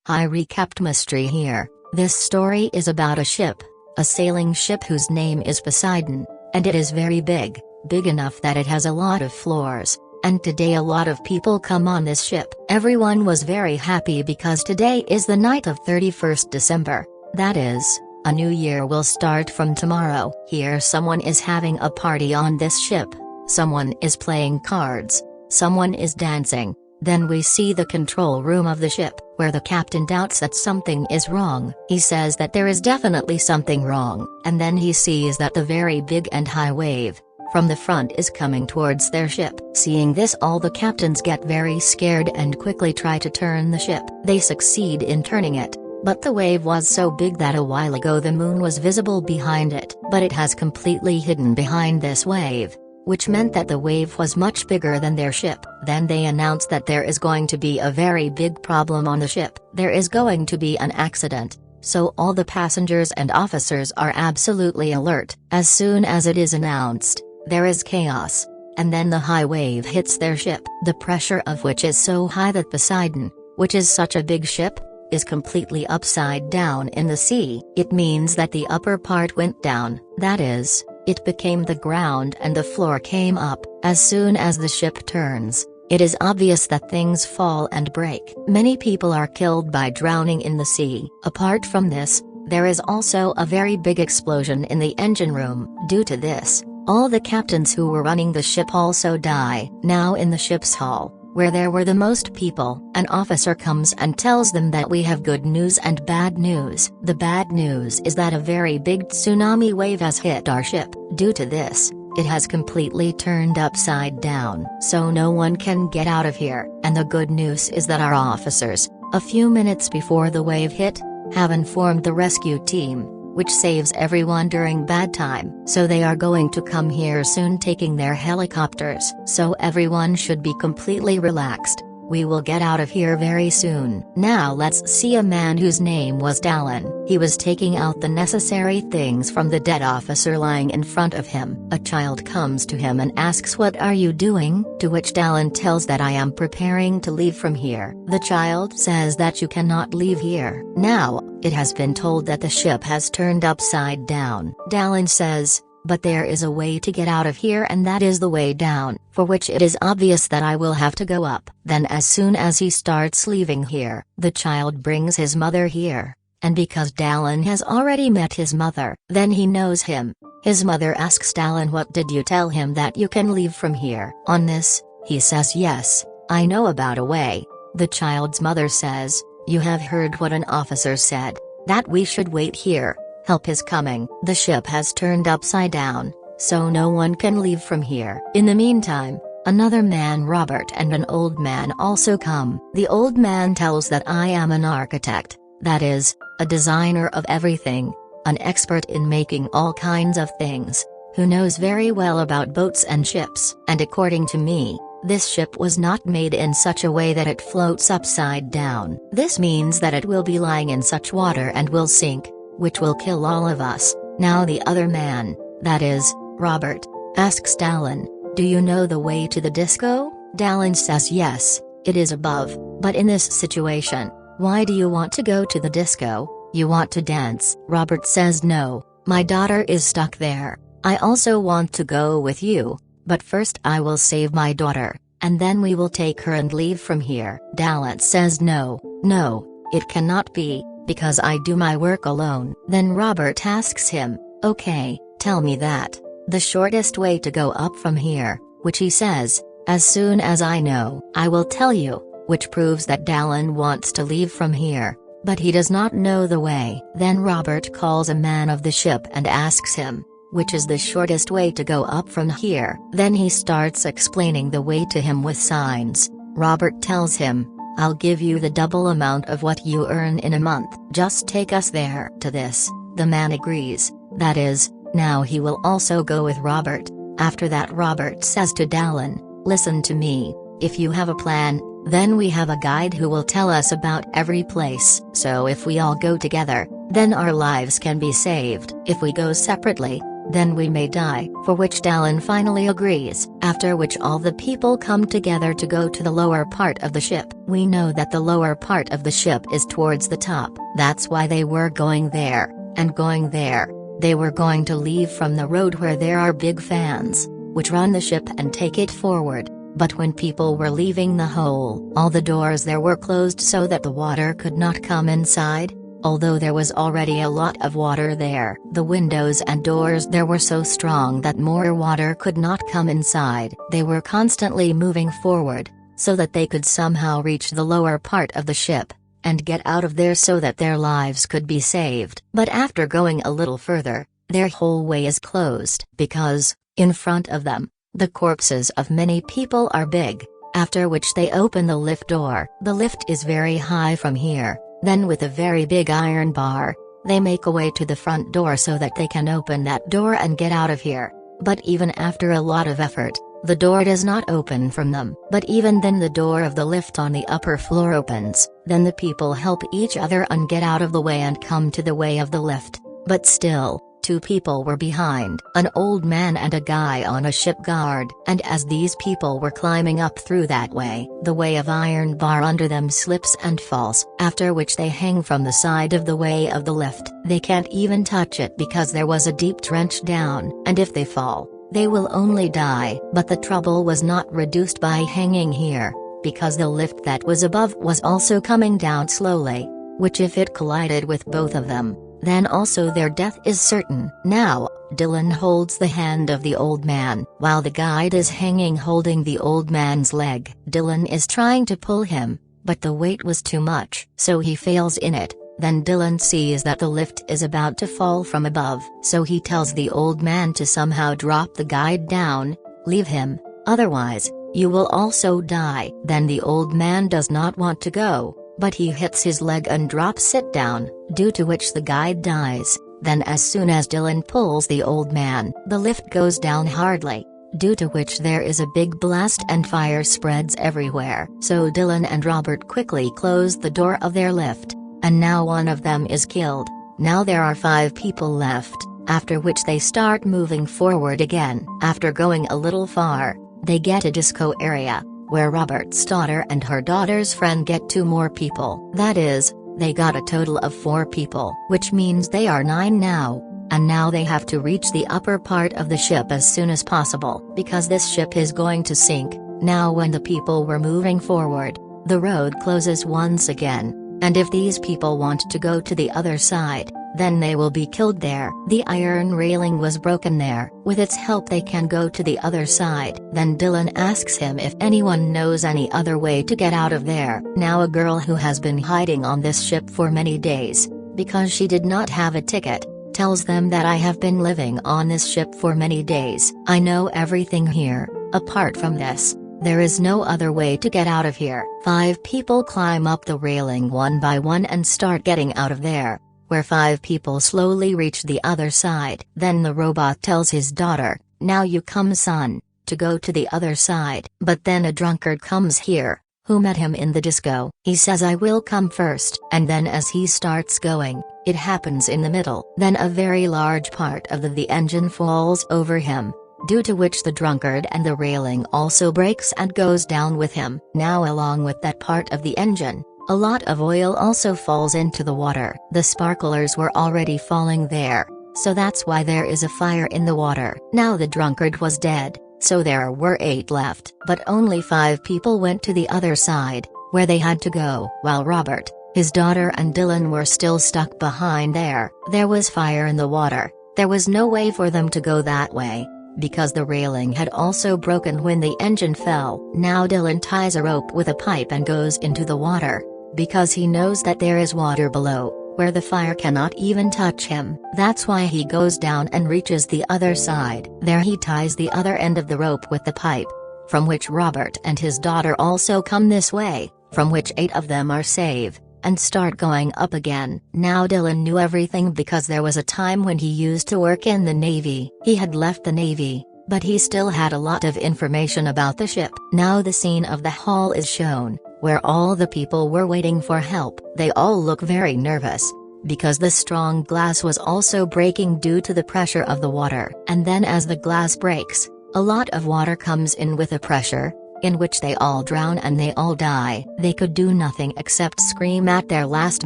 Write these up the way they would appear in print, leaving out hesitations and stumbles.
Hi, recapped mystery here. This story is about a ship, a sailing ship whose name is Poseidon, and it is very big, big enough that it has a lot of floors. And today a lot of people come on this ship. Everyone was very happy because today is the night of 31st December. That is, a new year will start from tomorrow. Here someone is having a party on this ship, someone is playing cards, someone is dancing. Then we see the control room of the ship, where the captain doubts that something is wrong. He says that there is definitely something wrong, and then he sees that the very big and high wave from the front is coming towards their ship. Seeing this, all the captains get very scared and quickly try to turn the ship. They succeed in turning it, but the wave was so big that a while ago the moon was visible behind it, but it has completely hidden behind this wave, which meant that the wave was much bigger than their ship. Then they announced that there is going to be a very big problem on the ship. There is going to be an accident, so all the passengers and officers are absolutely alert. As soon as it is announced, there is chaos, and then the high wave hits their ship, the pressure of which is so high that Poseidon, which is such a big ship, is completely upside down in the sea. It means that the upper part went down, that is, it became the ground and the floor came up. As soon as the ship turns, it is obvious that things fall and break. Many people are killed by drowning in the sea. Apart from this, there is also a very big explosion in the engine room. Due to this, all the captains who were running the ship also die. Now in the ship's hull, where there were the most people, an officer comes and tells them that we have good news and bad news. The bad news is that a very big tsunami wave has hit our ship. Due to this, it has completely turned upside down, so no one can get out of here. And the good news is that our officers, a few minutes before the wave hit, have informed the rescue team, which saves everyone during bad time. So they are going to come here soon taking their helicopters. So everyone should be completely relaxed. We will get out of here very soon. Now let's see a man whose name was Dalen. He was taking out the necessary things from the dead officer lying in front of him. A child comes to him and asks, "What are you doing?" To which Dalen tells that I am preparing to leave from here. The child says that you cannot leave here. Now, it has been told that the ship has turned upside down. Dalen says, "But there is a way to get out of here, and that is the way down, for which it is obvious that I will have to go up." Then as soon as he starts leaving here, the child brings his mother here, and because Dalen has already met his mother, then he knows him. His mother asks Dalen, "What did you tell him that you can leave from here?" On this, he says, "Yes, I know about a way." The child's mother says, "You have heard what an officer said, that we should wait here. Help is coming." The ship has turned upside down, so no one can leave from here. In the meantime, another man, Robert, and an old man also come. The old man tells that I am an architect, that is, a designer of everything, an expert in making all kinds of things, who knows very well about boats and ships. And according to me, this ship was not made in such a way that it floats upside down. This means that it will be lying in such water and will sink, which will kill all of us. Now the other man, that is, Robert, asks Dalen, "Do you know the way to the disco?" Dalen says yes, it is above. But in this situation, why do you want to go to the disco? You want to dance? Robert says, "No, my daughter is stuck there. I also want to go with you, but first I will save my daughter, and then we will take her and leave from here." Dalen says, "No, no, it cannot be, because I do my work alone." Then Robert asks him, "Okay, tell me that, the shortest way to go up from here," which he says, "As soon as I know, I will tell you," which proves that Dalen wants to leave from here, but he does not know the way. Then Robert calls a man of the ship and asks him, which is the shortest way to go up from here. Then he starts explaining the way to him with signs. Robert tells him, "I'll give you the double amount of what you earn in a month. Just take us there." To this, the man agrees, that is, now he will also go with Robert. After that Robert says to Dalen, "Listen to me, if you have a plan, then we have a guide who will tell us about every place. So if we all go together, then our lives can be saved. If we go separately, then we may die." For which Dalen finally agrees, after which all the people come together to go to the lower part of the ship. We know that the lower part of the ship is towards the top, that's why they were going there, and going there. They were going to leave from the road where there are big fans, which run the ship and take it forward. But when people were leaving the hole, all the doors there were closed so that the water could not come inside. Although there was already a lot of water there, the windows and doors there were so strong that more water could not come inside. They were constantly moving forward, so that they could somehow reach the lower part of the ship, and get out of there so that their lives could be saved. But after going a little further, their whole way is closed, because, in front of them, the corpses of many people are big, after which they open the lift door. The lift is very high from here, then with a very big iron bar, they make a way to the front door so that they can open that door and get out of here. But even after a lot of effort, the door does not open from them. But even then the door of the lift on the upper floor opens, then the people help each other and get out of the way and come to the way of the lift. But still, 2 people were behind, an old man and a guy on a ship guard. And as these people were climbing up through that way, the way of iron bar under them slips and falls, after which they hang from the side of the way of the lift. They can't even touch it because there was a deep trench down, and if they fall, they will only die. But the trouble was not reduced by hanging here, because the lift that was above was also coming down slowly, which if it collided with both of them, then also their death is certain. Now, Dalen holds the hand of the old man, while the guide is hanging holding the old man's leg. Dalen is trying to pull him, but the weight was too much, so he fails in it. Then Dalen sees that the lift is about to fall from above, so he tells the old man to somehow drop the guide down. "Leave him, otherwise, you will also die." Then the old man does not want to go, but he hits his leg and drops it down, due to which the guide dies. Then as soon as Dalen pulls the old man, the lift goes down hardly, due to which there is a big blast and fire spreads everywhere. So Dalen and Robert quickly close the door of their lift, and now one of them is killed. Now there are 5 people left, after which they start moving forward again. After going a little far, they get a disco area, where Robert's daughter and her daughter's friend get 2 more people. That is, they got a total of 4 people, which means they are 9 now, and now they have to reach the upper part of the ship as soon as possible, because this ship is going to sink. Now when the people were moving forward, the road closes once again, and if these people want to go to the other side, then they will be killed there. The iron railing was broken there. With its help they can go to the other side. Then Dalen asks him if anyone knows any other way to get out of there. Now a girl who has been hiding on this ship for many days, because she did not have a ticket, tells them that "I have been living on this ship for many days. I know everything here. Apart from this, there is no other way to get out of here." 5 people climb up the railing one by one and start getting out of there, where 5 people slowly reach the other side. Then the robot tells his daughter, "Now you come son, to go to the other side." But then a drunkard comes here, who met him in the disco. He says, "I will come first." And then as he starts going, it happens in the middle. Then a very large part of the engine falls over him, due to which the drunkard and the railing also breaks and goes down with him. Now along with that part of the engine, a lot of oil also falls into the water. The sparklers were already falling there, so that's why there is a fire in the water. Now the drunkard was dead, so there were 8 left. But only 5 people went to the other side, where they had to go. While Robert, his daughter and Dalen were still stuck behind there. There was fire in the water. There was no way for them to go that way, because the railing had also broken when the engine fell. Now Dalen ties a rope with a pipe and goes into the water, because he knows that there is water below, where the fire cannot even touch him. That's why he goes down and reaches the other side. There he ties the other end of the rope with the pipe, from which Robert and his daughter also come this way, from which 8 of them are saved, and start going up again. Now Dalen knew everything because there was a time when he used to work in the Navy. He had left the Navy, but he still had a lot of information about the ship. Now the scene of the hall is shown, where all the people were waiting for help. They all look very nervous, because the strong glass was also breaking due to the pressure of the water. And then as the glass breaks, a lot of water comes in with a pressure, in which they all drown and they all die. They could do nothing except scream at their last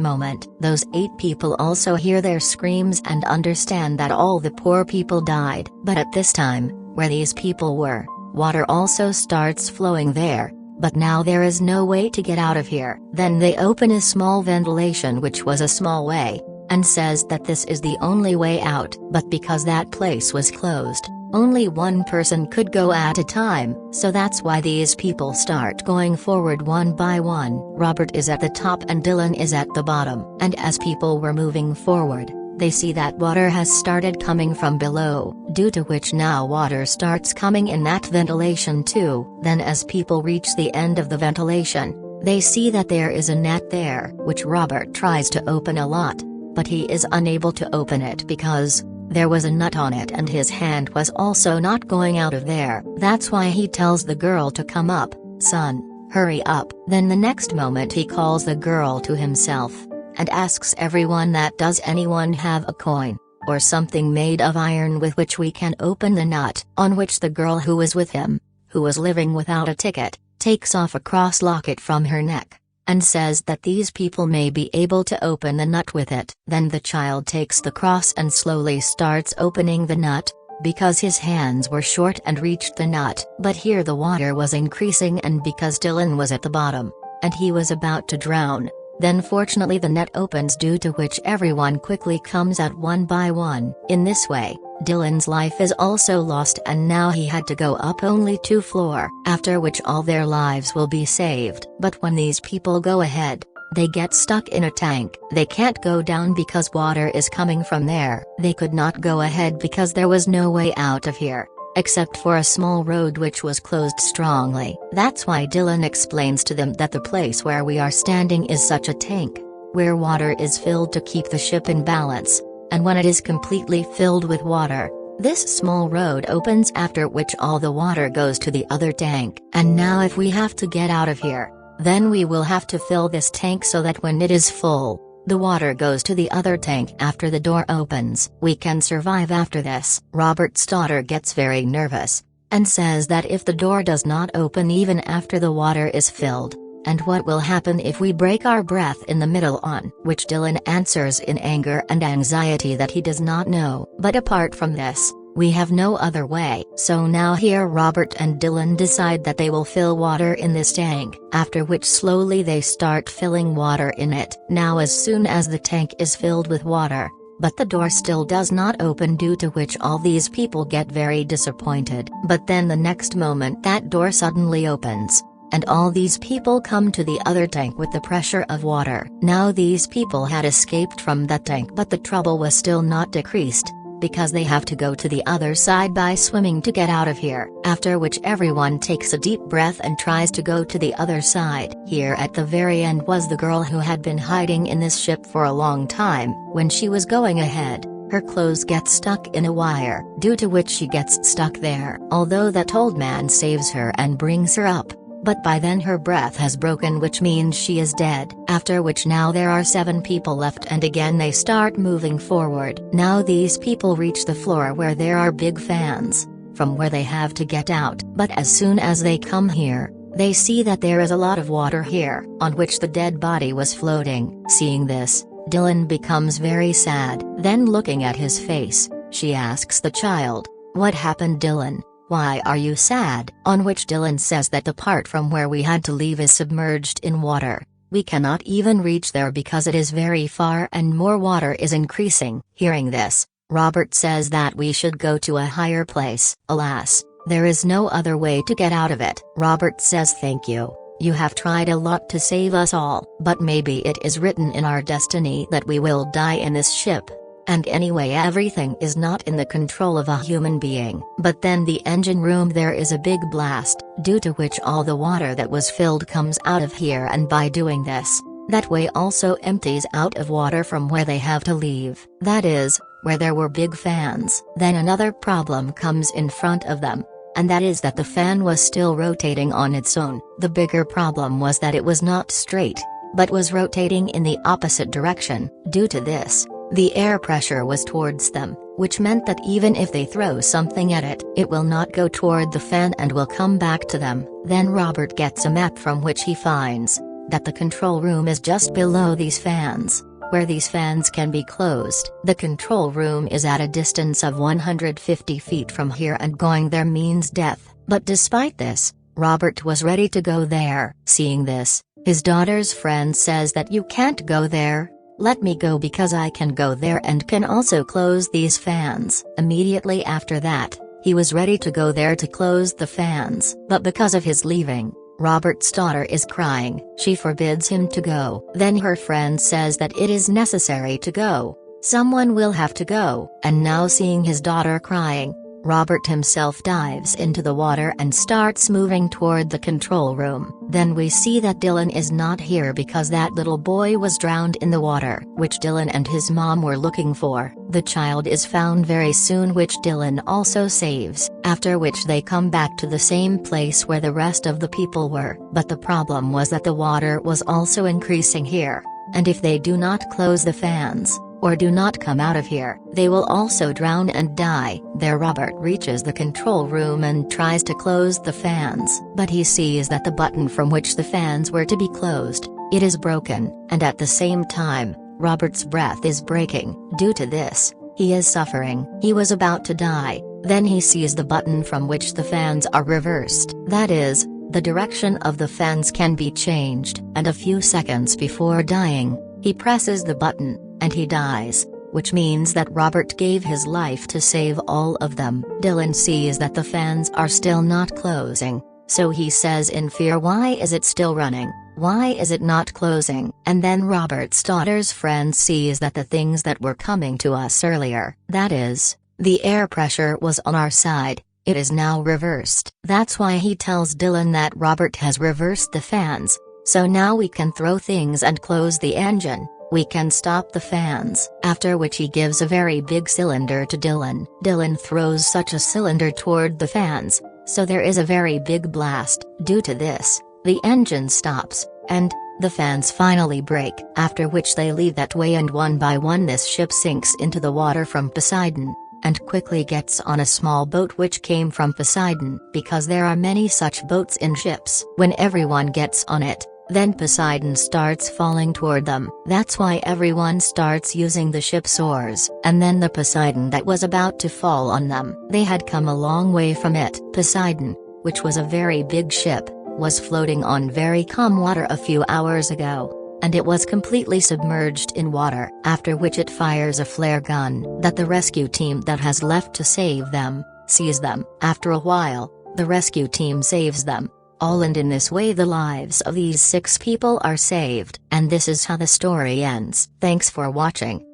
moment. Those 8 people also hear their screams and understand that all the poor people died. But at this time, where these people were, water also starts flowing there, but now there is no way to get out of here. Then they open a small ventilation, which was a small way, and says that this is the only way out. But because that place was closed, only one person could go at a time, so that's why these people start going forward one by one. Robert is at the top and Dalen is at the bottom. And as people were moving forward, they see that water has started coming from below, due to which now water starts coming in that ventilation too. Then as people reach the end of the ventilation, they see that there is a net there, which Robert tries to open a lot, but he is unable to open it because there was a nut on it and his hand was also not going out of there. That's why he tells the girl to come up, son, hurry up. Then the next moment he calls the girl to himself, and asks everyone that does anyone have a coin, or something made of iron with which we can open the nut. On which the girl who was with him, who was living without a ticket, takes off a cross locket from her neck, and says that these people may be able to open the nut with it. Then the child takes the cross and slowly starts opening the nut, because his hands were short and reached the nut. But here the water was increasing, and because Dalen was at the bottom, and he was about to drown, then fortunately the net opens, due to which everyone quickly comes out one by one. In this way, Dylan's life is also lost, and now he had to go up only 2 floors, after which all their lives will be saved. But when these people go ahead, they get stuck in a tank. They can't go down because water is coming from there. They could not go ahead because there was no way out of here, except for a small road which was closed strongly. That's why Dalen explains to them that the place where we are standing is such a tank, where water is filled to keep the ship in balance, and when it is completely filled with water, this small road opens, after which all the water goes to the other tank. And now if we have to get out of here, then we will have to fill this tank so that when it is full, the water goes to the other tank after the door opens. We can survive after this. Robert's daughter gets very nervous, and says that if the door does not open even after the water is filled, and what will happen if we break our breath in the middle, on which Dalen answers in anger and anxiety that he does not know. But apart from this, we have no other way. So now here Robert and Dalen decide that they will fill water in this tank, after which slowly they start filling water in it. Now as soon as the tank is filled with water, but the door still does not open, due to which all these people get very disappointed. But then the next moment that door suddenly opens, and all these people come to the other tank with the pressure of water. Now these people had escaped from that tank, but the trouble was still not decreased, because they have to go to the other side by swimming to get out of here. After which everyone takes a deep breath and tries to go to the other side. Here at the very end was the girl who had been hiding in this ship for a long time. When she was going ahead, her clothes get stuck in a wire, due to which she gets stuck there. Although that old man saves her and brings her up, but by then her breath has broken, which means she is dead. After which now there are 7 people left, and again they start moving forward. Now these people reach the floor where there are big fans, from where they have to get out. But as soon as they come here, they see that there is a lot of water here, on which the dead body was floating. Seeing this, Dalen becomes very sad. Then looking at his face, she asks the child, "What happened, Dalen? Why are you sad?" On which Dalen says that the part from where we had to leave is submerged in water. We cannot even reach there because it is very far and more water is increasing. Hearing this, Robert says that we should go to a higher place. Alas, there is no other way to get out of it. Robert says, "Thank you. You have tried a lot to save us all, but maybe it is written in our destiny that we will die in this ship. And anyway, everything is not in the control of a human being." But then the engine room there is a big blast, due to which all the water that was filled comes out of here, and by doing this, that way also empties out of water from where they have to leave. That is, where there were big fans. Then another problem comes in front of them, and that is that the fan was still rotating on its own. The bigger problem was that it was not straight. but was rotating in the opposite direction. Due to this, the air pressure was towards them, which meant that even if they throw something at it, it will not go toward the fan and will come back to them. Then Robert gets a map from which he finds that the control room is just below these fans, where these fans can be closed. The control room is at a distance of 150 feet from here, and going there means death. But despite this, Robert was ready to go there. Seeing this, his daughter's friend says that you can't go there. Let me go because I can go there and can also close these fans. Immediately after that, he was ready to go there to close the fans. But because of his leaving, Robert's daughter is crying. She forbids him to go. Then her friend says that it is necessary to go. Someone will have to go. And now seeing his daughter crying, Robert himself dives into the water and starts moving toward the control room. Then we see that Dalen is not here because that little boy was drowned in the water, which Dalen and his mom were looking for. The child is found very soon, which Dalen also saves, after which they come back to the same place where the rest of the people were. But the problem was that the water was also increasing here, and if they do not close the fans, or do not come out of here, they will also drown and die. There Robert reaches the control room and tries to close the fans, but he sees that the button from which the fans were to be closed, it is broken, and at the same time, Robert's breath is breaking. Due to this, he is suffering. He was about to die. Then he sees the button from which the fans are reversed. That is, the direction of the fans can be changed, and a few seconds before dying, he presses the button, and he dies, which means that Robert gave his life to save all of them. Dalen sees that the fans are still not closing, so he says in fear, "Why is it still running? Why is it not closing?" And then Robert's daughter's friend sees that the things that were coming to us earlier, that is, the air pressure was on our side, it is now reversed. That's why he tells Dalen that Robert has reversed the fans, so now we can throw things and close the engine. We can stop the fans. After which he gives a very big cylinder to Dalen. Dalen throws such a cylinder toward the fans, so there is a very big blast. Due to this, the engine stops, and the fans finally break. After which they leave that way, and one by one this ship sinks into the water from Poseidon, and quickly gets on a small boat which came from Poseidon. Because there are many such boats in ships. When everyone gets on it, then Poseidon starts falling toward them. That's why everyone starts using the ship's oars. And then the Poseidon that was about to fall on them, they had come a long way from it. Poseidon, which was a very big ship, was floating on very calm water a few hours ago, and it was completely submerged in water. After which it fires a flare gun that the rescue team that has left to save them sees them. After a while, the rescue team saves them all, and in this way the lives of these 6 people are saved. And this is how the story ends. Thanks for watching.